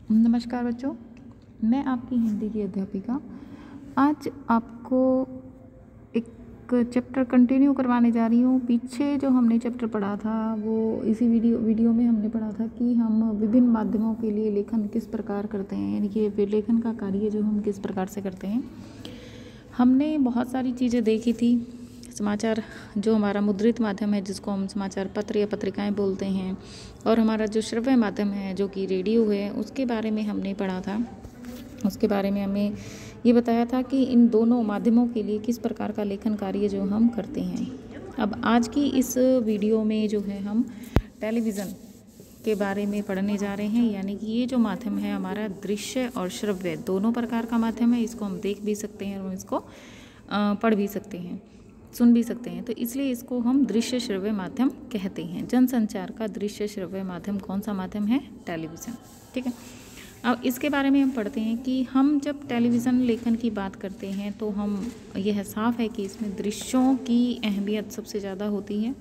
नमस्कार बच्चों, मैं आपकी हिंदी की अध्यापिका आज आपको एक चैप्टर कंटिन्यू करवाने जा रही हूँ। पीछे जो हमने चैप्टर पढ़ा था वो इसी वीडियो में हमने पढ़ा था कि हम विभिन्न माध्यमों के लिए लेखन किस प्रकार करते हैं, यानी कि लेखन का कार्य जो हम किस प्रकार से करते हैं। हमने बहुत सारी चीज़ें देखी थी। समाचार जो हमारा मुद्रित माध्यम है, जिसको हम समाचार पत्र या पत्रिकाएं बोलते हैं, और हमारा जो श्रव्य माध्यम है जो कि रेडियो है, उसके बारे में हमने पढ़ा था। उसके बारे में हमें ये बताया था कि इन दोनों माध्यमों के लिए किस प्रकार का लेखन कार्य जो हम करते हैं। अब आज की इस वीडियो में जो है हम टेलीविज़न के बारे में पढ़ने जा रहे हैं, यानी कि ये जो माध्यम है हमारा दृश्य और श्रव्य दोनों प्रकार का माध्यम है। इसको हम देख भी सकते हैं और इसको पढ़ भी सकते हैं, सुन भी सकते हैं, तो इसलिए इसको हम दृश्य श्रव्य माध्यम कहते हैं। जनसंचार का दृश्य श्रव्य माध्यम कौन सा माध्यम है? टेलीविज़न। ठीक है, अब इसके बारे में हम पढ़ते हैं कि हम जब टेलीविज़न लेखन की बात करते हैं तो हम यह साफ है कि इसमें दृश्यों की अहमियत सबसे ज़्यादा होती है।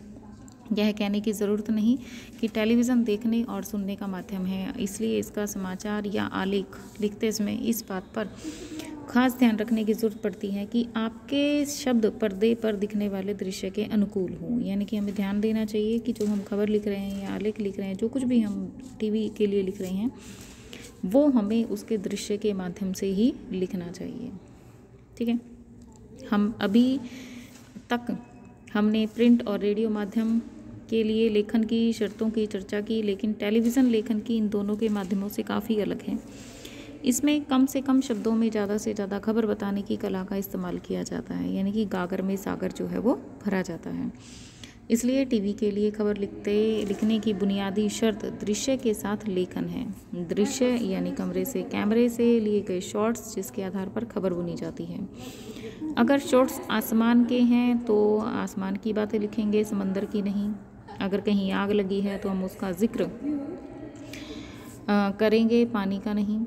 यह कहने की ज़रूरत नहीं कि टेलीविज़न देखने और सुनने का माध्यम है, इसलिए इसका समाचार या आलेख लिखते समय इस बात पर खास ध्यान रखने की ज़रूरत पड़ती है कि आपके शब्द पर्दे पर दिखने वाले दृश्य के अनुकूल हों। यानी कि हमें ध्यान देना चाहिए कि जो हम खबर लिख रहे हैं या आलेख लिख रहे हैं, जो कुछ भी हम टीवी के लिए लिख रहे हैं, वो हमें उसके दृश्य के माध्यम से ही लिखना चाहिए। ठीक है, हम अभी तक हमने प्रिंट और रेडियो माध्यम के लिए लेखन की शर्तों की चर्चा की, लेकिन टेलीविज़न लेखन की इन दोनों के माध्यमों से काफ़ी अलग है। इसमें कम से कम शब्दों में ज़्यादा से ज़्यादा खबर बताने की कला का इस्तेमाल किया जाता है, यानी कि गागर में सागर जो है वो भरा जाता है। इसलिए टीवी के लिए खबर लिखने की बुनियादी शर्त दृश्य के साथ लेखन है। दृश्य यानी कैमरे से लिए गए शॉट्स, जिसके आधार पर खबर बुनी जाती है। अगर शॉट्स आसमान के हैं तो आसमान की बातें लिखेंगे, समंदर की नहीं। अगर कहीं आग लगी है तो हम उसका जिक्र करेंगे, पानी का नहीं।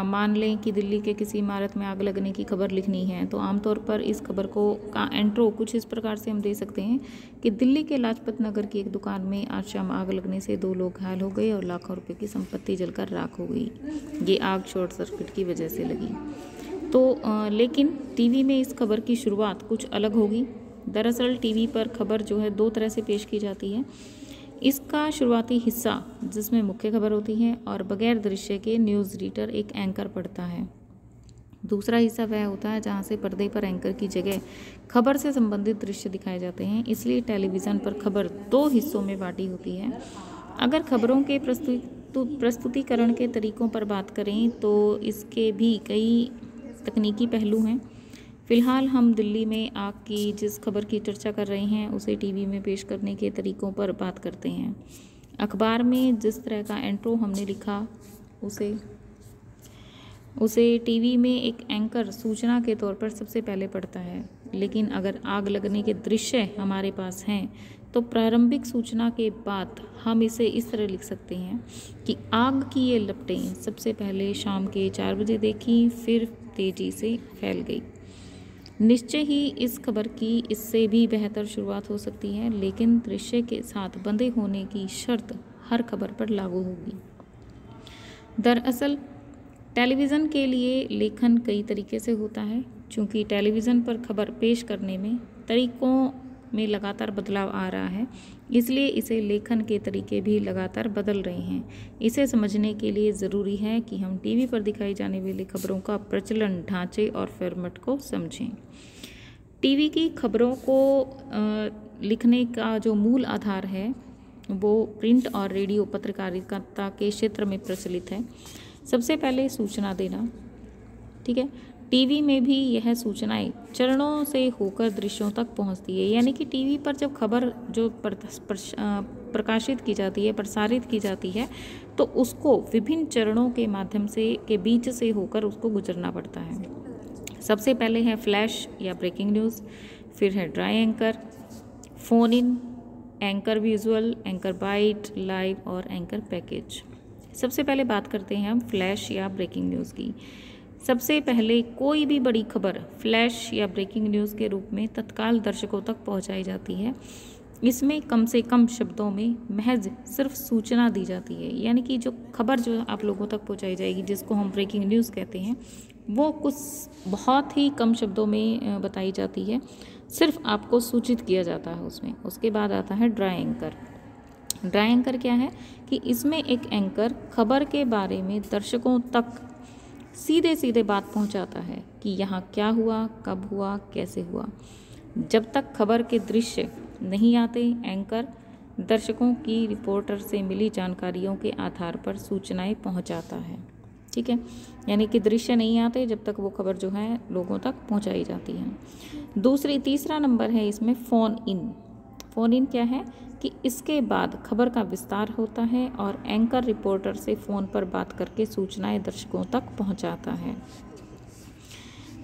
मान लें कि दिल्ली के किसी इमारत में आग लगने की खबर लिखनी है, तो आमतौर पर इस खबर का एंट्रो कुछ इस प्रकार से हम दे सकते हैं कि दिल्ली के लाजपत नगर की एक दुकान में आज शाम आग लगने से 2 लोग घायल हो गए और लाखों रुपए की संपत्ति जलकर राख हो गई। ये आग शॉर्ट सर्किट की वजह से लगी। तो लेकिन टीवी में इस खबर की शुरुआत कुछ अलग होगी। दरअसल टीवी पर खबर जो है 2 तरह से पेश की जाती है। इसका शुरुआती हिस्सा जिसमें मुख्य खबर होती है और बगैर दृश्य के न्यूज़ रीडर एक एंकर पढ़ता है। दूसरा हिस्सा वह होता है जहां से पर्दे पर एंकर की जगह खबर से संबंधित दृश्य दिखाए जाते हैं। इसलिए टेलीविज़न पर खबर 2 हिस्सों में बांटी होती है। अगर खबरों के प्रस्तुतिकरण के तरीकों पर बात करें तो इसके भी कई तकनीकी पहलू हैं। फ़िलहाल हम दिल्ली में आग की जिस खबर की चर्चा कर रहे हैं उसे टीवी में पेश करने के तरीकों पर बात करते हैं। अखबार में जिस तरह का एंट्रो हमने लिखा उसे टीवी में एक एंकर सूचना के तौर पर सबसे पहले पढ़ता है। लेकिन अगर आग लगने के दृश्य हमारे पास हैं तो प्रारंभिक सूचना के बाद हम इसे इस तरह लिख सकते हैं कि आग की ये लपटें सबसे पहले शाम के 4 बजे देखी, फिर तेज़ी से फैल गई। निश्चय ही इस खबर की इससे भी बेहतर शुरुआत हो सकती है, लेकिन दृश्य के साथ बंधे होने की शर्त हर खबर पर लागू होगी। दरअसल टेलीविज़न के लिए लेखन कई तरीके से होता है। चूँकि टेलीविज़न पर खबर पेश करने में तरीकों में लगातार बदलाव आ रहा है, इसलिए इसे लेखन के तरीके भी लगातार बदल रहे हैं। इसे समझने के लिए ज़रूरी है कि हम टीवी पर दिखाई जाने वाली खबरों का प्रचलन, ढांचे और फॉर्मेट को समझें। टीवी की खबरों को लिखने का जो मूल आधार है वो प्रिंट और रेडियो पत्रकारिता के क्षेत्र में प्रचलित है। सबसे पहले सूचना देना। ठीक है, टीवी में भी यह सूचनाएं चरणों से होकर दृश्यों तक पहुंचती है। यानी कि टीवी पर जब खबर जो प्रकाशित की जाती है, प्रसारित की जाती है, तो उसको विभिन्न चरणों के माध्यम से के बीच से होकर उसको गुजरना पड़ता है। सबसे पहले है फ्लैश या ब्रेकिंग न्यूज़, फिर है dry anchor, phone in, anchor visual, anchor bite, live और एंकर पैकेज। सबसे पहले बात करते हैं हम फ्लैश या ब्रेकिंग न्यूज़ की। सबसे पहले कोई भी बड़ी खबर फ्लैश या ब्रेकिंग न्यूज़ के रूप में तत्काल दर्शकों तक पहुंचाई जाती है। इसमें कम से कम शब्दों में महज सिर्फ सूचना दी जाती है, यानी कि जो खबर जो आप लोगों तक पहुंचाई जाएगी, जिसको हम ब्रेकिंग न्यूज़ कहते हैं, वो कुछ बहुत ही कम शब्दों में बताई जाती है, सिर्फ आपको सूचित किया जाता है उसमें। उसके बाद आता है ड्राई एंकर। ड्राई एंकर क्या है कि इसमें एक एंकर खबर के बारे में दर्शकों तक सीधे सीधे बात पहुंचाता है कि यहाँ क्या हुआ, कब हुआ, कैसे हुआ। जब तक खबर के दृश्य नहीं आते, एंकर दर्शकों की रिपोर्टर से मिली जानकारियों के आधार पर सूचनाएं पहुंचाता है। ठीक है, यानी कि दृश्य नहीं आते जब तक वो खबर जो है लोगों तक पहुंचाई जाती है। तीसरा नंबर है इसमें फ़ोन इन। फ़ोन इन क्या है कि इसके बाद खबर का विस्तार होता है और एंकर रिपोर्टर से फ़ोन पर बात करके सूचनाएं दर्शकों तक पहुंचाता है।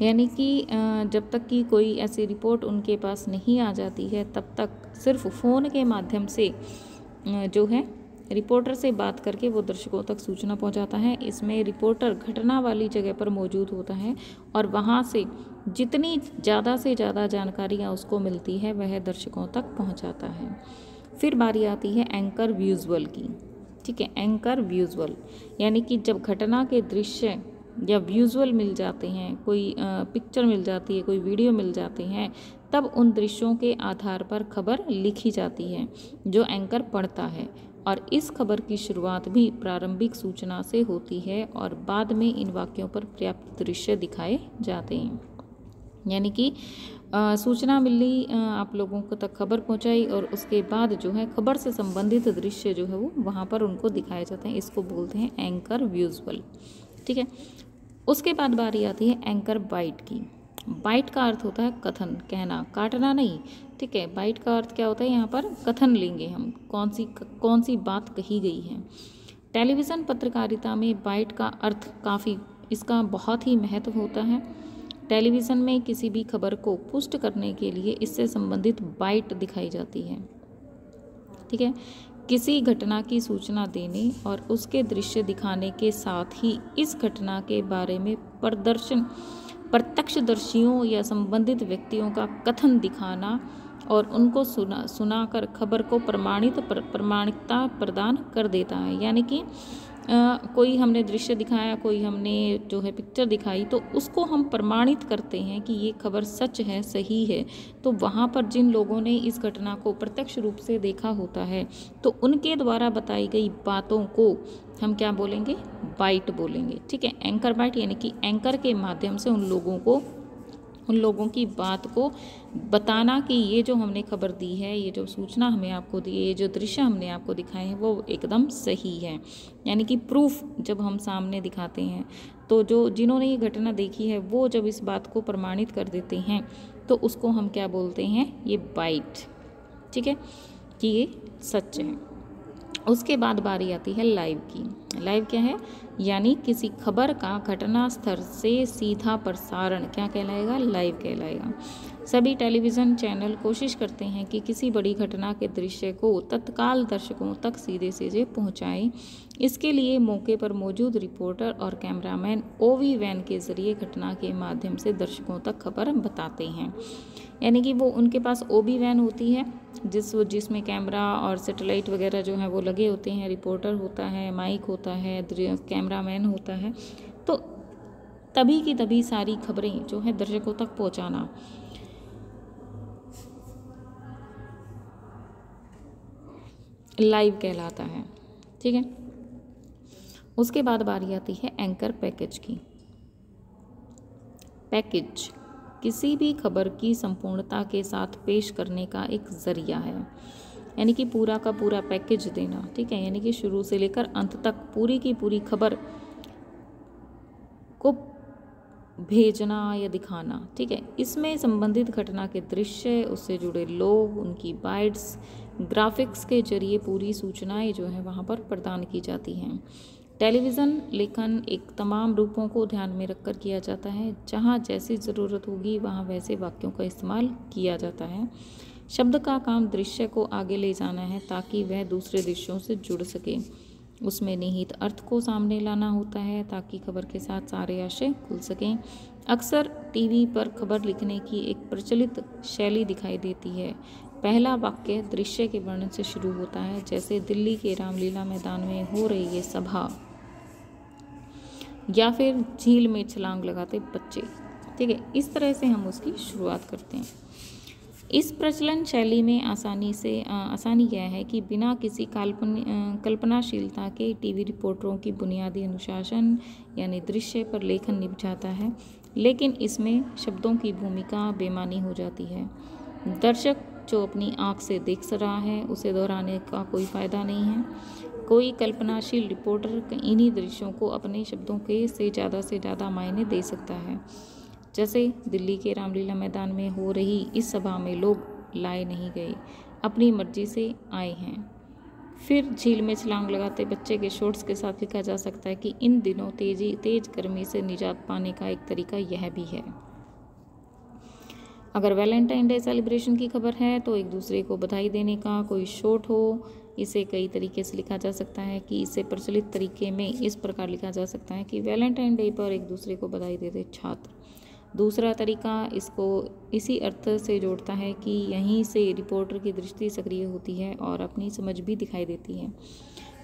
यानी कि जब तक कि कोई ऐसी रिपोर्ट उनके पास नहीं आ जाती है, तब तक सिर्फ फ़ोन के माध्यम से जो है रिपोर्टर से बात करके वो दर्शकों तक सूचना पहुंचाता है। इसमें रिपोर्टर घटना वाली जगह पर मौजूद होता है और वहां से जितनी ज़्यादा से ज़्यादा जानकारियां उसको मिलती है वह दर्शकों तक पहुंचाता है। फिर बारी आती है एंकर विजुअल की। ठीक है, एंकर विजुअल यानी कि जब घटना के दृश्य या विजुअल मिल जाते हैं, कोई पिक्चर मिल जाती है, कोई वीडियो मिल जाते हैं, तब उन दृश्यों के आधार पर खबर लिखी जाती है जो एंकर पढ़ता है। और इस खबर की शुरुआत भी प्रारंभिक सूचना से होती है और बाद में इन वाक्यों पर पर्याप्त दृश्य दिखाए जाते हैं। यानी कि सूचना मिली, आप लोगों को तक खबर पहुंचाई और उसके बाद जो है खबर से संबंधित दृश्य जो है वो वहाँ पर उनको दिखाए जाते हैं। इसको बोलते हैं एंकर विजुअल। ठीक है, उसके बाद बारी आती है एंकर बाइट की। बाइट का अर्थ होता है कथन, कहना, काटना नहीं। ठीक है, बाइट का अर्थ क्या होता है, यहाँ पर कथन लेंगे हम, कौन सी बात कही गई है। टेलीविज़न पत्रकारिता में बाइट का अर्थ इसका बहुत ही महत्व होता है। टेलीविज़न में किसी भी खबर को पुष्ट करने के लिए इससे संबंधित बाइट दिखाई जाती है। ठीक है, किसी घटना की सूचना देने और उसके दृश्य दिखाने के साथ ही इस घटना के बारे में प्रत्यक्षदर्शियों या संबंधित व्यक्तियों का कथन दिखाना और उनको सुनाकर खबर को प्रमाणिकता प्रदान कर देता है। यानी कि कोई हमने दृश्य दिखाया, कोई हमने जो है पिक्चर दिखाई, तो उसको हम प्रमाणित करते हैं कि ये खबर सच है, सही है। तो वहाँ पर जिन लोगों ने इस घटना को प्रत्यक्ष रूप से देखा होता है, तो उनके द्वारा बताई गई बातों को हम क्या बोलेंगे, बाइट बोलेंगे। ठीक है, एंकर बाइट यानी कि एंकर के माध्यम से उन लोगों की बात को बताना कि ये जो हमने खबर दी है, ये जो सूचना हमें आपको दी है, ये जो दृश्य हमने आपको दिखाए हैं वो एकदम सही है। यानी कि प्रूफ जब हम सामने दिखाते हैं, तो जिन्होंने ये घटना देखी है वो जब इस बात को प्रमाणित कर देते हैं, तो उसको हम क्या बोलते हैं, ये बाइट। ठीक है, कि ये सच है। उसके बाद बारी आती है लाइव की। लाइव क्या है, यानी किसी खबर का घटना स्थल से सीधा प्रसारण क्या कहलाएगा, लाइव कहलाएगा। सभी टेलीविज़न चैनल कोशिश करते हैं कि किसी बड़ी घटना के दृश्य को तत्काल दर्शकों तक सीधे सीधे पहुंचाएं। इसके लिए मौके पर मौजूद रिपोर्टर और कैमरामैन ओवी वैन के जरिए घटना के माध्यम से दर्शकों तक खबर बताते हैं। यानी कि वो उनके पास ओबी वैन होती है जिसमें कैमरा और सैटेलाइट वगैरह जो है वो लगे होते हैं, रिपोर्टर होता है, माइक होता है, कैमरामैन होता है। तो तभी की तभी सारी खबरें जो है दर्शकों तक पहुंचाना। लाइव कहलाता है। ठीक है, उसके बाद बारी आती है एंकर पैकेज की। पैकेज किसी भी खबर की संपूर्णता के साथ पेश करने का एक जरिया है, यानी कि पूरा का पूरा पैकेज देना। ठीक है, यानी कि शुरू से लेकर अंत तक पूरी की पूरी खबर को भेजना या दिखाना। ठीक है, इसमें संबंधित घटना के दृश्य, उससे जुड़े लोग, उनकी बाइट्स, ग्राफिक्स के जरिए पूरी सूचनाएं जो है वहाँ पर प्रदान की जाती हैं। टेलीविज़न लेखन एक तमाम रूपों को ध्यान में रखकर किया जाता है। जहाँ जैसी ज़रूरत होगी वहाँ वैसे वाक्यों का इस्तेमाल किया जाता है। शब्द का काम दृश्य को आगे ले जाना है ताकि वह दूसरे दृश्यों से जुड़ सके। उसमें निहित अर्थ को सामने लाना होता है ताकि खबर के साथ सारे आशय खुल सकें। अक्सर टीवी पर खबर लिखने की एक प्रचलित शैली दिखाई देती है। पहला वाक्य दृश्य के वर्णन से शुरू होता है, जैसे दिल्ली के रामलीला मैदान में हो रही ये सभा, या फिर झील में छलांग लगाते बच्चे। ठीक है, इस तरह से हम उसकी शुरुआत करते हैं। इस प्रचलन शैली में आसानी यह है कि बिना किसी कल्पनाशीलता के टीवी रिपोर्टरों की बुनियादी अनुशासन यानी दृश्य पर लेखन निभ जाता है, लेकिन इसमें शब्दों की भूमिका बेमानी हो जाती है। दर्शक जो अपनी आँख से देख रहा है उसे दोहराने का कोई फ़ायदा नहीं है। कोई कल्पनाशील रिपोर्टर इन्हीं दृश्यों को अपने शब्दों के से ज़्यादा मायने दे सकता है। जैसे दिल्ली के रामलीला मैदान में हो रही इस सभा में लोग लाए नहीं गए, अपनी मर्जी से आए हैं। फिर झील में छलांग लगाते बच्चे के शॉर्ट्स के साथ लिखा जा सकता है कि इन दिनों तेज गर्मी से निजात पाने का एक तरीका यह भी है। अगर वैलेंटाइन डे सेलिब्रेशन की खबर है तो एक दूसरे को बधाई देने का कोई शॉट हो, इसे कई तरीके से लिखा जा सकता है कि इसे प्रचलित तरीके में इस प्रकार लिखा जा सकता है कि वैलेंटाइन डे पर एक दूसरे को बधाई देते छात्र। दूसरा तरीका इसको इसी अर्थ से जोड़ता है कि यहीं से रिपोर्टर की दृष्टि सक्रिय होती है और अपनी समझ भी दिखाई देती है।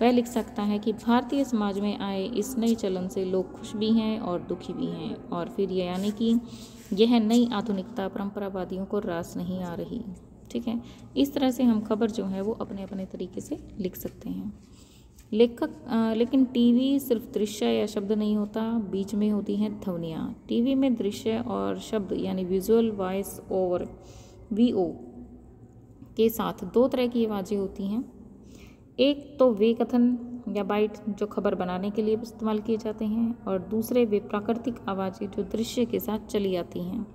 वह लिख सकता है कि भारतीय समाज में आए इस नए चलन से लोग खुश भी हैं और दुखी भी हैं, और फिर यानी कि यह नई आधुनिकता परंपरावादियों को रास नहीं आ रही। ठीक है, इस तरह से हम खबर जो है वो अपने अपने तरीके से लिख सकते हैं। लेकिन टीवी सिर्फ दृश्य या शब्द नहीं होता, बीच में होती हैं ध्वनियाँ। टीवी में दृश्य और शब्द यानी विजुअल वॉइस ओवर VO के साथ दो तरह की आवाज़ें होती हैं। एक तो वे कथन या बाइट जो खबर बनाने के लिए इस्तेमाल किए जाते हैं, और दूसरे वे प्राकृतिक आवाज़ें जो दृश्य के साथ चली आती हैं,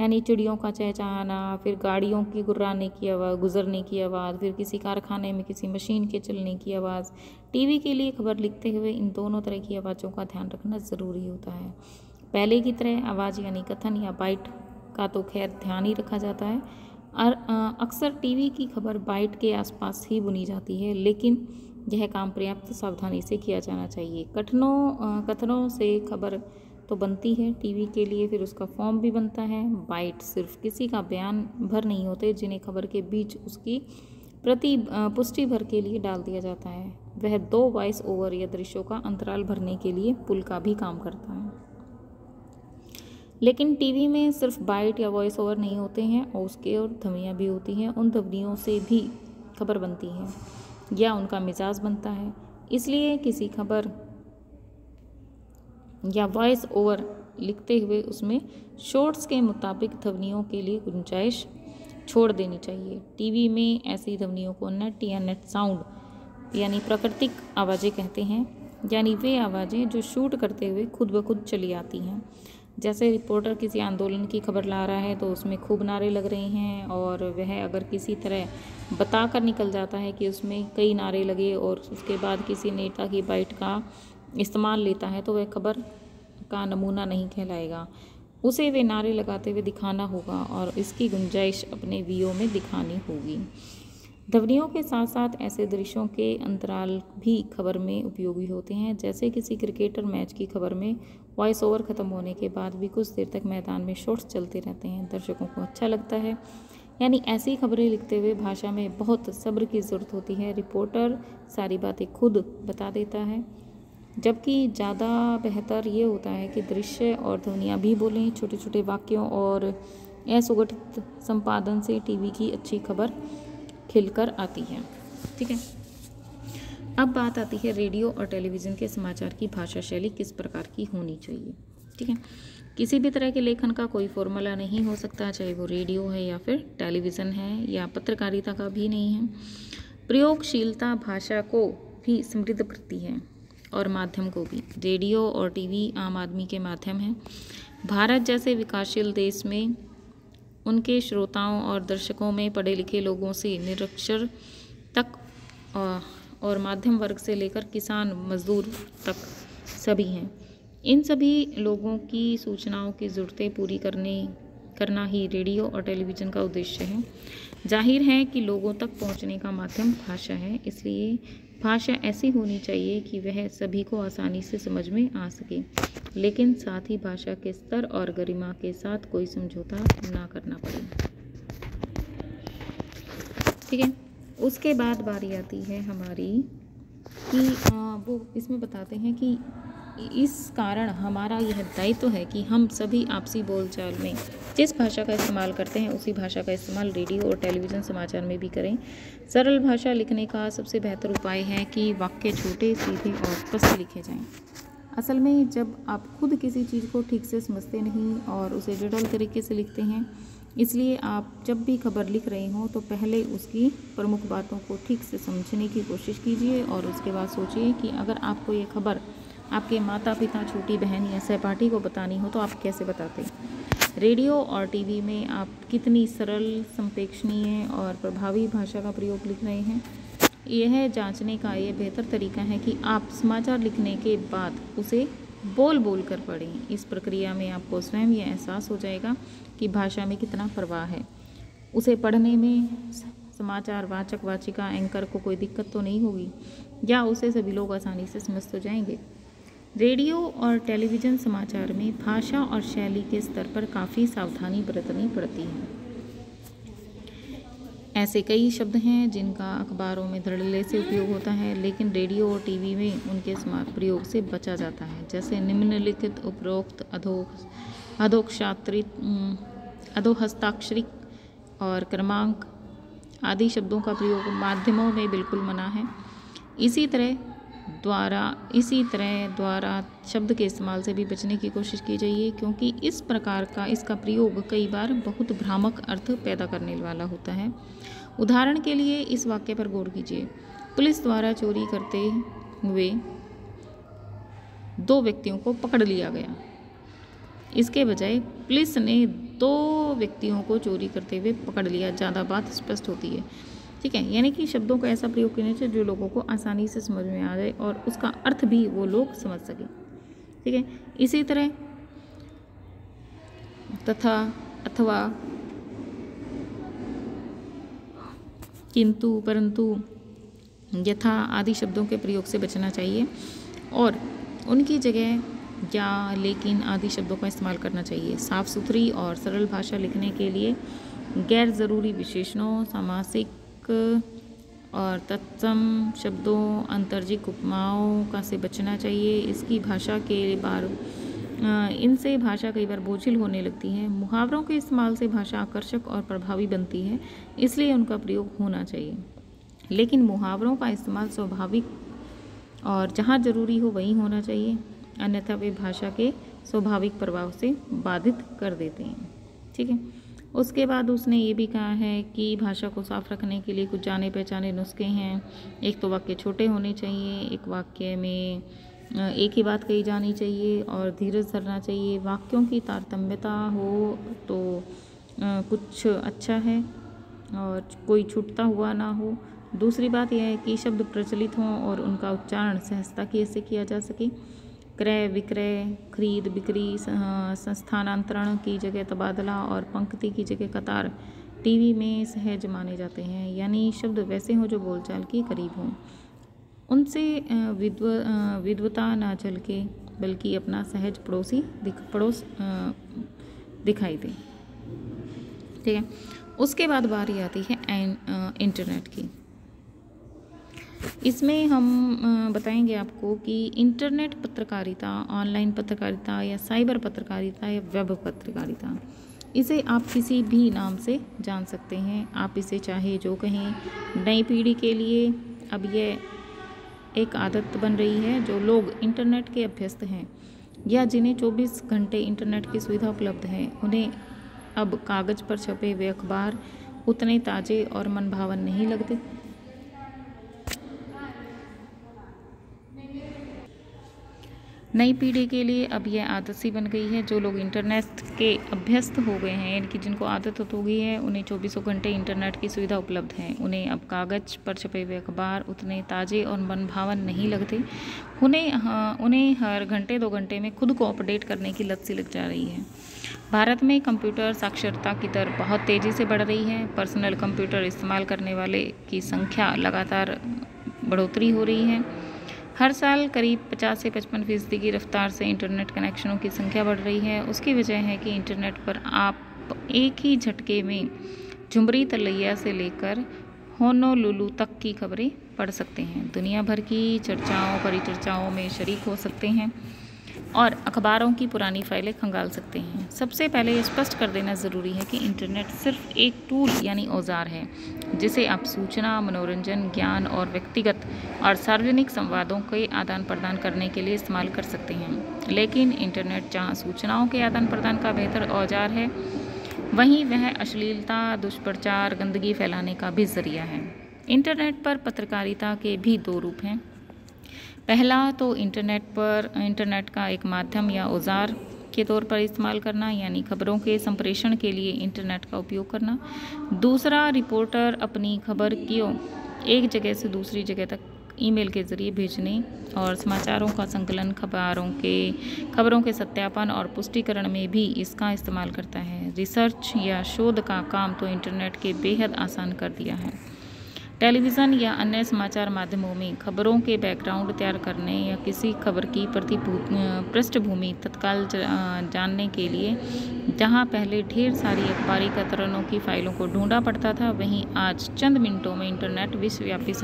यानी चिड़ियों का चहचहाना, फिर गाड़ियों की गुर्राने की आवाज़, गुजरने की आवाज़, फिर किसी कारखाने में किसी मशीन के चलने की आवाज़। टीवी के लिए खबर लिखते हुए इन दोनों तरह की आवाज़ों का ध्यान रखना ज़रूरी होता है। पहले की तरह आवाज़ यानी कथन या बाइट का तो खैर ध्यान ही रखा जाता है, और अक्सर टीवी की खबर बाइट के आसपास ही बुनी जाती है, लेकिन यह काम पर्याप्त सावधानी से किया जाना चाहिए। कथनों से खबर तो बनती है टीवी के लिए, फिर उसका फॉर्म भी बनता है। बाइट सिर्फ किसी का बयान भर नहीं होते, जिन्हें खबर के बीच उसकी पुष्टि भर के लिए डाल दिया जाता है। वह दो वॉइस ओवर या दृश्यों का अंतराल भरने के लिए पुल का भी काम करता है। लेकिन टीवी में सिर्फ बाइट या वॉइस ओवर नहीं होते हैं, और उसके और ध्वनियाँ भी होती हैं। उन ध्वनियों से भी खबर बनती है या उनका मिजाज बनता है। इसलिए किसी खबर या वॉइस ओवर लिखते हुए उसमें शॉर्ट्स के मुताबिक ध्वनियों के लिए गुंजाइश छोड़ देनी चाहिए। टीवी में ऐसी ध्वनियों को नेट या नेट साउंड यानी प्राकृतिक आवाज़ें कहते हैं, यानी वे आवाज़ें जो शूट करते हुए खुद ब खुद चली आती हैं। जैसे रिपोर्टर किसी आंदोलन की खबर ला रहा है तो उसमें खूब नारे लग रहे हैं, और वह अगर किसी तरह बताकर निकल जाता है कि उसमें कई नारे लगे और उसके बाद किसी नेता की बाइट का इस्तेमाल लेता है, तो वह खबर का नमूना नहीं कहलाएगा। उसे वे नारे लगाते हुए दिखाना होगा और इसकी गुंजाइश अपने VO में दिखानी होगी। ध्वनियों के साथ साथ ऐसे दृश्यों के अंतराल भी खबर में उपयोगी होते हैं। जैसे किसी क्रिकेटर मैच की खबर में वॉइस ओवर ख़त्म होने के बाद भी कुछ देर तक मैदान में शॉट्स चलते रहते हैं, दर्शकों को अच्छा लगता है। यानी ऐसी खबरें लिखते हुए भाषा में बहुत सब्र की ज़रूरत होती है। रिपोर्टर सारी बातें खुद बता देता है, जबकि ज़्यादा बेहतर ये होता है कि दृश्य और ध्वनियाँ भी बोलें। छोटे छोटे वाक्यों और असुगठित संपादन से टीवी की अच्छी खबर खिलकर आती है। ठीक है, अब बात आती है रेडियो और टेलीविज़न के समाचार की भाषा शैली किस प्रकार की होनी चाहिए। ठीक है, किसी भी तरह के लेखन का कोई फॉर्मूला नहीं हो सकता, चाहे वो रेडियो है या फिर टेलीविज़न है या पत्रकारिता का भी नहीं है। प्रयोगशीलता भाषा को भी समृद्ध करती है और माध्यम को भी। रेडियो और टीवी आम आदमी के माध्यम हैं। भारत जैसे विकासशील देश में उनके श्रोताओं और दर्शकों में पढ़े लिखे लोगों से निरक्षर तक और माध्यम वर्ग से लेकर किसान मजदूर तक सभी हैं। इन सभी लोगों की सूचनाओं की ज़रूरतें पूरी करना ही रेडियो और टेलीविज़न का उद्देश्य है। जाहिर है कि लोगों तक पहुंचने का माध्यम भाषा है, इसलिए भाषा ऐसी होनी चाहिए कि वह सभी को आसानी से समझ में आ सके, लेकिन साथ ही भाषा के स्तर और गरिमा के साथ कोई समझौता ना करना पड़े। ठीक है। उसके बाद बारी आती है हमारी कि वो इसमें बताते हैं कि इस कारण हमारा यह दायित्व है कि हम सभी आपसी बोलचाल में जिस भाषा का इस्तेमाल करते हैं उसी भाषा का इस्तेमाल रेडियो और टेलीविज़न समाचार में भी करें। सरल भाषा लिखने का सबसे बेहतर उपाय है कि वाक्य छोटे, सीधे और स्पष्ट लिखे जाएं। असल में जब आप खुद किसी चीज़ को ठीक से समझते नहीं और उसे जटिल तरीके से लिखते हैं, इसलिए आप जब भी खबर लिख रहे हों तो पहले उसकी प्रमुख बातों को ठीक से समझने की कोशिश कीजिए और उसके बाद सोचिए कि अगर आपको ये खबर आपके माता पिता, छोटी बहन या सहपाठी को बतानी हो तो आप कैसे बताते। रेडियो और टीवी में आप कितनी सरल, संप्रेषणीय और प्रभावी भाषा का प्रयोग लिख रहे हैं, यह जांचने का ये बेहतर तरीका है कि आप समाचार लिखने के बाद उसे बोल बोल कर पढ़ें। इस प्रक्रिया में आपको स्वयं यह एहसास हो जाएगा कि भाषा में कितना प्रवाह है। उसे पढ़ने में समाचार वाचक, वाचिका, एंकर को कोई दिक्कत तो नहीं होगी, या उसे सभी लोग आसानी से समझ तो जाएंगे। रेडियो और टेलीविज़न समाचार में भाषा और शैली के स्तर पर काफ़ी सावधानी बरतनी पड़ती है। ऐसे कई शब्द हैं जिनका अखबारों में धड़ल्ले से उपयोग होता है, लेकिन रेडियो और टीवी में उनके प्रयोग से बचा जाता है। जैसे निम्नलिखित, उपरोक्त, अधोक्षात्रित, अधोहस्ताक्षरित और क्रमांक आदि शब्दों का प्रयोग माध्यमों में बिल्कुल मना है। इसी तरह द्वारा शब्द के इस्तेमाल से भी बचने की कोशिश की जाइए, क्योंकि इस प्रकार का इसका प्रयोग कई बार बहुत भ्रामक अर्थ पैदा करने वाला होता है। उदाहरण के लिए इस वाक्य पर गौर कीजिए। पुलिस द्वारा चोरी करते हुए 2 व्यक्तियों को पकड़ लिया गया। इसके बजाय पुलिस ने 2 व्यक्तियों को चोरी करते हुए पकड़ लिया, ज़्यादा बात स्पष्ट होती है। ठीक है, यानी कि शब्दों का ऐसा प्रयोग करना चाहिए जो लोगों को आसानी से समझ में आ जाए और उसका अर्थ भी वो लोग समझ सकें। ठीक है, इसी तरह तथा, अथवा, किंतु, परंतु, यथा आदि शब्दों के प्रयोग से बचना चाहिए और उनकी जगह या, लेकिन आदि शब्दों का इस्तेमाल करना चाहिए। साफ सुथरी और सरल भाषा लिखने के लिए गैर ज़रूरी विशेषणों, सामासिक और तत्सम शब्दों, अंतर्जिक उपमाओं का से बचना चाहिए। इनसे भाषा कई बार बोझिल होने लगती है। मुहावरों के इस्तेमाल से भाषा आकर्षक और प्रभावी बनती है, इसलिए उनका प्रयोग होना चाहिए। लेकिन मुहावरों का इस्तेमाल स्वाभाविक और जहाँ जरूरी हो वहीं होना चाहिए, अन्यथा वे भाषा के स्वाभाविक प्रभाव से बाधित कर देते हैं। ठीक है, उसके बाद उसने ये भी कहा है कि भाषा को साफ रखने के लिए कुछ जाने पहचाने नुस्खे हैं। एक तो वाक्य छोटे होने चाहिए, एक वाक्य में एक ही बात कही जानी चाहिए और धीरज धरना चाहिए। वाक्यों की तारतम्यता हो तो कुछ अच्छा है और कोई छूटता हुआ ना हो। दूसरी बात यह है कि शब्द प्रचलित हों और उनका उच्चारण सहजता से किया जा सके। क्रय विक्रय, खरीद बिक्री, संस्थानांतरण की जगह तबादला और पंक्ति की जगह कतार टीवी में सहज माने जाते हैं, यानी शब्द वैसे हों जो बोलचाल के करीब हों। उनसे विद्वता ना झलके बल्कि अपना सहज पड़ोस दिखाई दे। ठीक है, उसके बाद बारी आती है इंटरनेट की। इसमें हम बताएंगे आपको कि इंटरनेट पत्रकारिता, ऑनलाइन पत्रकारिता या साइबर पत्रकारिता या वेब पत्रकारिता, इसे आप किसी भी नाम से जान सकते हैं। आप इसे चाहे जो कहें। नई पीढ़ी के लिए अब यह एक आदत बन रही है। जो लोग इंटरनेट के अभ्यस्त हैं या जिन्हें 24 घंटे इंटरनेट की सुविधा उपलब्ध है, उन्हें अब कागज़ पर छपे हुए अखबार उतने ताज़े और मनभावन नहीं लगते। नई पीढ़ी के लिए अब यह आदत सी बन गई है। जो लोग इंटरनेट के अभ्यस्त हो गए हैं, यानी कि जिनको आदत हो गई है, उन्हें 24 घंटे इंटरनेट की सुविधा उपलब्ध है। उन्हें अब कागज़ पर छपे हुए अखबार उतने ताज़े और मनभावन नहीं लगते। उन्हें हर घंटे 2 घंटे में खुद को अपडेट करने की लत सी लग जा रही है। भारत में कंप्यूटर साक्षरता की दर बहुत तेज़ी से बढ़ रही है। पर्सनल कंप्यूटर इस्तेमाल करने वाले की संख्या लगातार बढ़ोतरी हो रही है। हर साल करीब 50 से 55% की रफ्तार से इंटरनेट कनेक्शनों की संख्या बढ़ रही है। उसकी वजह है कि इंटरनेट पर आप एक ही झटके में झुमरी तलैया से लेकर होनोलुलु तक की खबरें पढ़ सकते हैं, दुनिया भर की चर्चाओं परिचर्चाओं में शरीक हो सकते हैं और अखबारों की पुरानी फाइलें खंगाल सकते हैं। सबसे पहले ये स्पष्ट कर देना ज़रूरी है कि इंटरनेट सिर्फ एक टूल यानी औजार है जिसे आप सूचना, मनोरंजन, ज्ञान और व्यक्तिगत और सार्वजनिक संवादों के आदान प्रदान करने के लिए इस्तेमाल कर सकते हैं। लेकिन इंटरनेट जहाँ सूचनाओं के आदान प्रदान का बेहतर औजार है, वहीं वह अश्लीलता, दुष्प्रचार, गंदगी फैलाने का भी जरिया है। इंटरनेट पर पत्रकारिता के भी दो रूप हैं। पहला तो इंटरनेट का एक माध्यम या औजार के तौर पर इस्तेमाल करना, यानी खबरों के संप्रेषण के लिए इंटरनेट का उपयोग करना। दूसरा, रिपोर्टर अपनी खबर को एक जगह से दूसरी जगह तक ईमेल के जरिए भेजने और समाचारों का संकलन, खबरों के सत्यापन और पुष्टिकरण में भी इसका इस्तेमाल करता है। रिसर्च या शोध का काम तो इंटरनेट के बेहद आसान कर दिया है। टेलीविज़न या अन्य समाचार माध्यमों में खबरों के बैकग्राउंड तैयार करने या किसी खबर की पृष्ठभूमि तत्काल जानने के लिए जहां पहले ढेर सारी अखबारी कतरनों की फाइलों को ढूंढना पड़ता था, वहीं आज चंद मिनटों में इंटरनेट विश्वव्यापी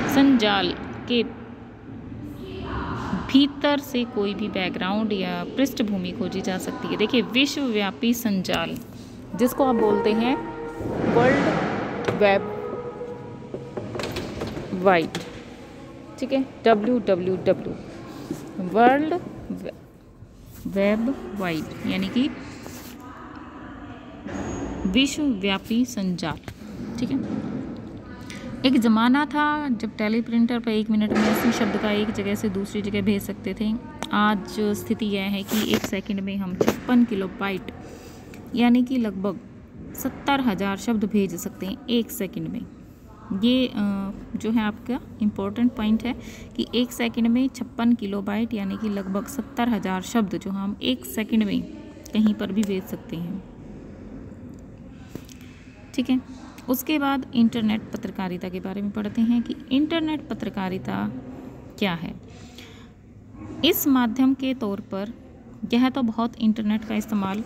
संजाल के भीतर से कोई भी बैकग्राउंड या पृष्ठभूमि खोजी जा सकती है। देखिए, विश्वव्यापी संजाल जिसको आप बोलते हैं वर्ल्ड वेब वाइड, ठीक है, www वर्ल्ड वेब वाइड यानी कि विश्वव्यापी संजाल, ठीक है। एक ज़माना था जब टेलीप्रिंटर पर 1 मिनट में 80 शब्द का एक जगह से दूसरी जगह भेज सकते थे। आज स्थिति यह है कि 1 सेकंड में हम 56 किलोबाइट यानी कि लगभग 70,000 शब्द भेज सकते हैं 1 सेकंड में। ये जो है आपका इम्पोर्टेंट पॉइंट है कि 1 सेकंड में 56 किलोबाइट यानी कि लगभग 70,000 शब्द जो हम 1 सेकंड में कहीं पर भी भेज सकते हैं, ठीक है। उसके बाद इंटरनेट पत्रकारिता के बारे में पढ़ते हैं कि इंटरनेट पत्रकारिता क्या है। इस माध्यम के तौर पर यह तो बहुत इंटरनेट का इस्तेमाल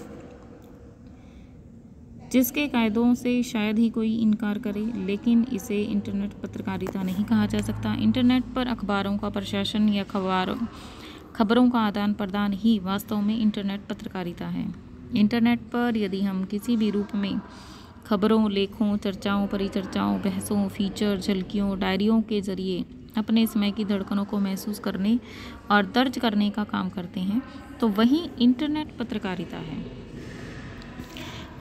जिसके कायदों से शायद ही कोई इनकार करे, लेकिन इसे इंटरनेट पत्रकारिता नहीं कहा जा सकता। इंटरनेट पर अखबारों का प्रशासन या खबरों का आदान प्रदान ही वास्तव में इंटरनेट पत्रकारिता है। इंटरनेट पर यदि हम किसी भी रूप में खबरों, लेखों, चर्चाओं, परिचर्चाओं, बहसों, फीचर, झलकियों, डायरियों के जरिए अपने समय की धड़कनों को महसूस करने और दर्ज करने का काम करते हैं, तो वही इंटरनेट पत्रकारिता है।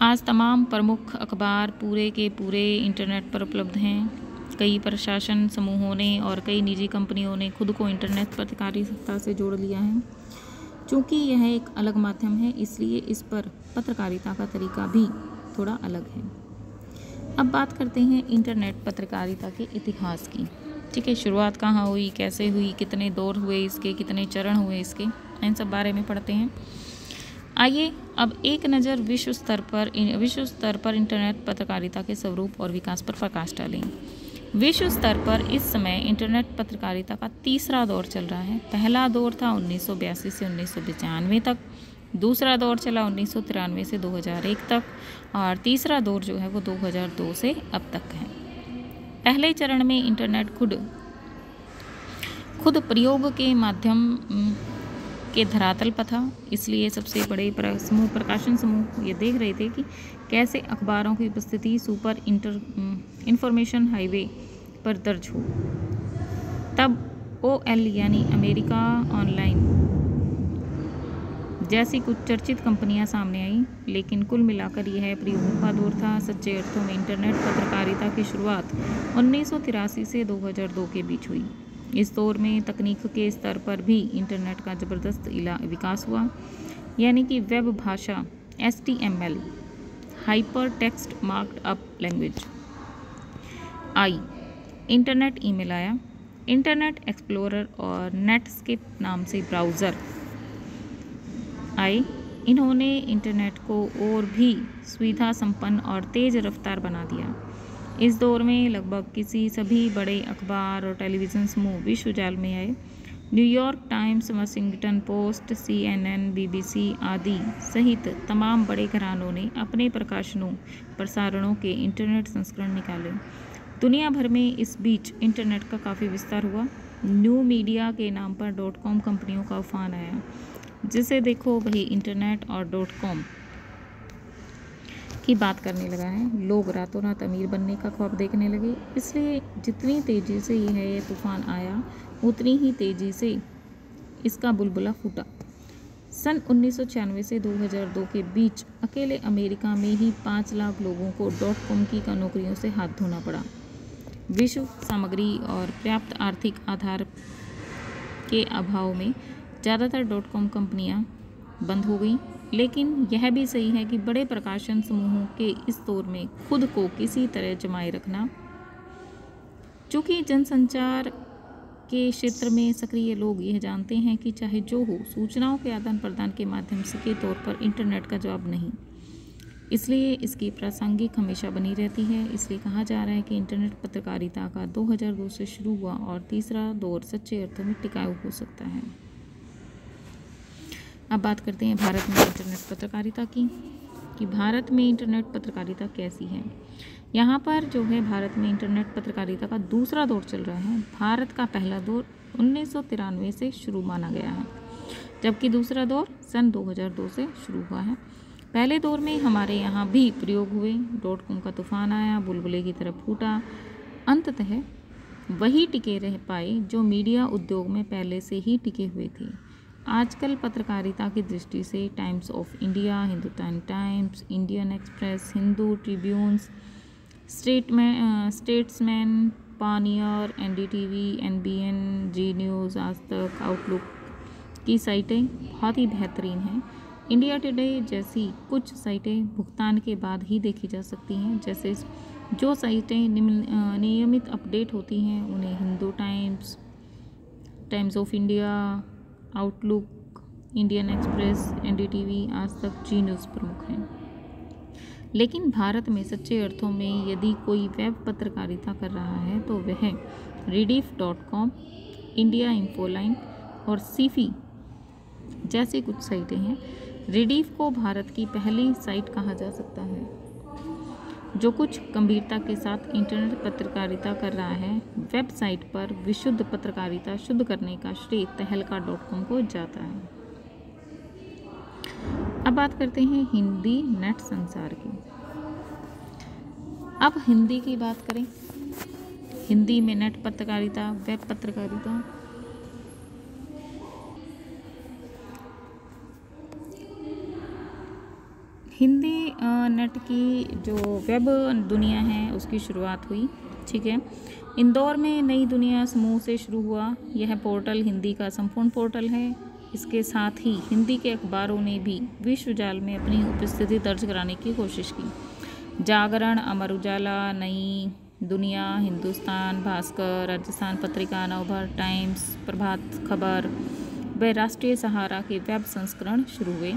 आज तमाम प्रमुख अखबार पूरे के पूरे इंटरनेट पर उपलब्ध हैं। कई प्रशासन समूहों ने और कई निजी कंपनियों ने खुद को इंटरनेट पत्रकारिता से जोड़ लिया है। चूँकि यह एक अलग माध्यम है, इसलिए इस पर पत्रकारिता का तरीका भी थोड़ा अलग है। अब बात करते हैं इंटरनेट पत्रकारिता के इतिहास की, ठीक है। शुरुआत कहाँ हुई, कैसे हुई, कितने दौर हुए इसके, कितने चरण हुए इसके, इन सब बारे में पढ़ते हैं। आइए अब एक नज़र विश्व स्तर पर इंटरनेट पत्रकारिता के स्वरूप और विकास पर प्रकाश डालें। विश्व स्तर पर इस समय इंटरनेट पत्रकारिता का तीसरा दौर चल रहा है। पहला दौर था 1982 से 1995 तक, दूसरा दौर चला 1993 से 2001 तक और तीसरा दौर जो है वो 2002 से अब तक है। पहले चरण में इंटरनेट खुद प्रयोग के माध्यम के धरातल पर था, इसलिए सबसे बड़े प्रकाशन समूह ये देख रहे थे कि कैसे अखबारों की उपस्थिति सुपर इंफॉर्मेशन हाईवे पर दर्ज हो। तब OL यानी अमेरिका ऑनलाइन जैसी कुछ चर्चित कंपनियां सामने आई, लेकिन कुल मिलाकर यह प्रयोगों का दौर था। सच्चे अर्थों में इंटरनेट पत्रकारिता की शुरुआत 1983 से 2002 के बीच हुई। इस दौर में तकनीक के स्तर पर भी इंटरनेट का ज़बरदस्त विकास हुआ, यानी कि वेब भाषा HTML hyper text markup language I, internet email आया, इंटरनेट एक्सप्लोरर और नेटस्केप नाम से ब्राउज़र आए। इन्होंने इंटरनेट को और भी सुविधा संपन्न और तेज़ रफ्तार बना दिया। इस दौर में लगभग सभी बड़े अखबार और टेलीविज़न समूह विश्व जाल में आए New York times, Washington post, CNN, BBC आदि सहित तमाम बड़े घरानों ने अपने प्रसारणों के इंटरनेट संस्करण निकाले। दुनिया भर में इस बीच इंटरनेट का काफ़ी विस्तार हुआ। न्यू मीडिया के नाम पर .com कंपनियों का उफान आया। जिसे देखो वही इंटरनेट और .com की बात करने लगा है। लोग रातों रात अमीर बनने का ख्वाब देखने लगे। इसलिए जितनी तेज़ी से ये तूफान आया, उतनी ही तेज़ी से इसका बुलबुला फूटा। सन 1996 से 2002 के बीच अकेले अमेरिका में ही 5 लाख लोगों को .com की नौकरियों से हाथ धोना पड़ा। विश्व सामग्री और पर्याप्त आर्थिक आधार के अभाव में ज़्यादातर .com कंपनियां बंद हो गईं। लेकिन यह भी सही है कि बड़े प्रकाशन समूहों के इस दौर में खुद को किसी तरह जमाए रखना, चूँकि जनसंचार के क्षेत्र में सक्रिय लोग यह जानते हैं कि चाहे जो हो, सूचनाओं के आदान प्रदान के माध्यम से के तौर पर इंटरनेट का जवाब नहीं। इसलिए इसकी प्रासंगिक हमेशा बनी रहती है। इसलिए कहा जा रहा है कि इंटरनेट पत्रकारिता का 2002 से शुरू हुआ और तीसरा दौर सच्चे अर्थों में टिकाऊ हो सकता है। अब बात करते हैं भारत में इंटरनेट पत्रकारिता की, कि भारत में इंटरनेट पत्रकारिता कैसी है। यहाँ पर जो है भारत में इंटरनेट पत्रकारिता का दूसरा दौर चल रहा है। भारत का पहला दौर 1993 से शुरू माना गया है, जबकि दूसरा दौर सन 2002 से शुरू हुआ है। पहले दौर में हमारे यहाँ भी प्रयोग हुए, .com का तूफान आया, बुलबुले की तरफ फूटा। अंततः वही टिके रह पाए जो मीडिया उद्योग में पहले से ही टिके हुए थे। आजकल पत्रकारिता की दृष्टि से Times of India, Hindustan Times, Indian Express, Hindu Tribunes, Statesman, Pioneer, NDTV, NBN, Zee news, Aaj Tak, outlook की साइटें बहुत ही बेहतरीन हैं। इंडिया टुडे जैसी कुछ साइटें भुगतान के बाद ही देखी जा सकती हैं। जैसे जो साइटें नियमित अपडेट होती हैं उन्हें Hindu times, times of India, outlook, Indian express, NDTV, आज तक, जी न्यूज़ प्रमुख हैं। लेकिन भारत में सच्चे अर्थों में यदि कोई वेब पत्रकारिता कर रहा है तो वह rediff.com, इंडिया इंफोलाइन और सीफी जैसी कुछ साइटें हैं। रेडिफ को भारत की पहली साइट कहा जा सकता है जो कुछ गंभीरता के साथ इंटरनेट पत्रकारिता कर रहा है। वेबसाइट पर विशुद्ध पत्रकारिता शुद्ध करने का श्रेय तहलका .com को जाता है। अब बात करते हैं हिंदी नेट संसार की। अब हिंदी की बात करें, हिंदी में नेट पत्रकारिता, वेब पत्रकारिता। हिंदी नेट की जो वेब दुनिया है उसकी शुरुआत हुई, ठीक है, इंदौर में नई दुनिया समूह से शुरू हुआ। यह पोर्टल हिंदी का संपूर्ण पोर्टल है। इसके साथ ही हिंदी के अखबारों ने भी विश्व जाल में अपनी उपस्थिति दर्ज कराने की कोशिश की। जागरण, अमर उजाला, नई दुनिया, हिंदुस्तान, भास्कर, राजस्थान पत्रिका, नवभारत टाइम्स, प्रभात खबर व राष्ट्रीय सहारा के वेब संस्करण शुरू हुए।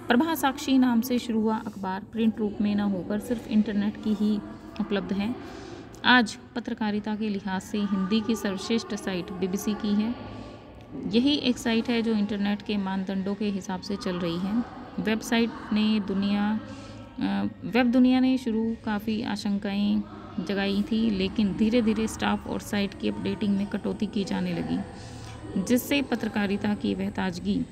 प्रभा साक्षी नाम से शुरू हुआ अखबार प्रिंट रूप में न होकर सिर्फ इंटरनेट की ही उपलब्ध है। आज पत्रकारिता के लिहाज से हिंदी की सर्वश्रेष्ठ साइट BBC की है। यही एक साइट है जो इंटरनेट के मानदंडों के हिसाब से चल रही है। वेब दुनिया ने शुरू काफ़ी आशंकाएं जगाई थी, लेकिन धीरे धीरे स्टाफ और साइट की अपडेटिंग में कटौती की जाने लगी, जिससे पत्रकारिता की वह ताजगी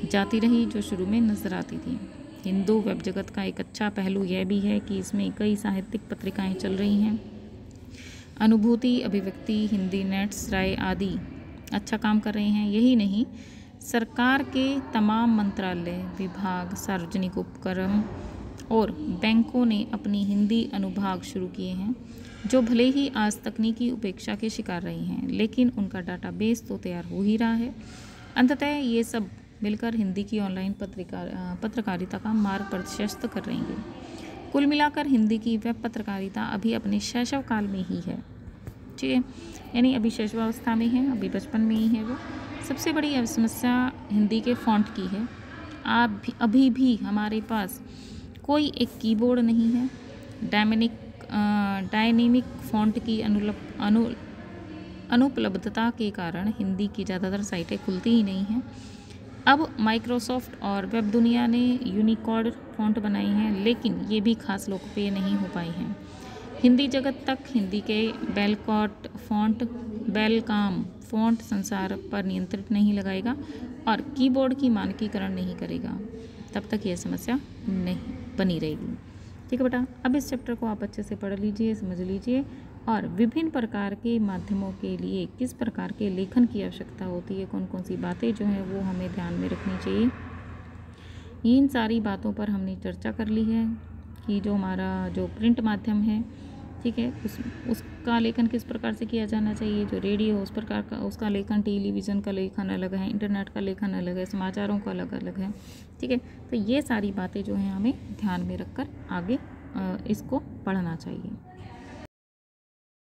जाती रही जो शुरू में नजर आती थी। हिंदू वेब जगत का एक अच्छा पहलू यह भी है कि इसमें कई साहित्यिक पत्रिकाएं चल रही हैं। अनुभूति, अभिव्यक्ति, हिंदी नेट्स, राय आदि अच्छा काम कर रहे हैं। यही नहीं, सरकार के तमाम मंत्रालय, विभाग, सार्वजनिक उपक्रम और बैंकों ने अपनी हिंदी अनुभाग शुरू किए हैं, जो भले ही आज तकनीकी उपेक्षा के शिकार रही हैं, लेकिन उनका डाटाबेस तो तैयार हो ही रहा है। अंततः ये सब मिलकर हिंदी की ऑनलाइन पत्रकारिता का मार्ग प्रशस्त कर रही है। कुल मिलाकर हिंदी की वेब पत्रकारिता अभी अपने शैशव काल में ही है, ठीक है, यानी अभी शैशवावस्था में है, अभी बचपन में ही है वो। सबसे बड़ी समस्या हिंदी के फ़ॉन्ट की है। अभी भी हमारे पास कोई एक कीबोर्ड नहीं है। डायनेमिक फ़ॉन्ट की अनुपलब्धता के कारण हिंदी की ज़्यादातर साइटें खुलती ही नहीं हैं। अब माइक्रोसॉफ्ट और वेब दुनिया ने यूनिकोड फ़ॉन्ट बनाई हैं, लेकिन ये भी खास लोकप्रिय नहीं हो पाई हैं। हिंदी जगत तक हिंदी के बेलकॉट फ़ॉन्ट, बेलकाम फ़ॉन्ट संसार पर नियंत्रित नहीं लगाएगा और कीबोर्ड की मानकीकरण नहीं करेगा, तब तक यह समस्या नहीं बनी रहेगी। ठीक है बेटा, अब इस चैप्टर को आप अच्छे से पढ़ लीजिए, समझ लीजिए और विभिन्न प्रकार के माध्यमों के लिए किस प्रकार के लेखन की आवश्यकता होती है, कौन कौन सी बातें जो हैं वो हमें ध्यान में रखनी चाहिए, इन सारी बातों पर हमने चर्चा कर ली है कि जो हमारा जो प्रिंट माध्यम है, ठीक है, उसका लेखन किस प्रकार से किया जाना चाहिए, जो रेडियो उस प्रकार का उसका लेखन, टेलीविज़न का लेखन अलग है, इंटरनेट का लेखन अलग है, समाचारों का अलग अलग है। ठीक है, तो ये सारी बातें जो हैं हमें ध्यान में रखकर आगे इसको पढ़ना चाहिए।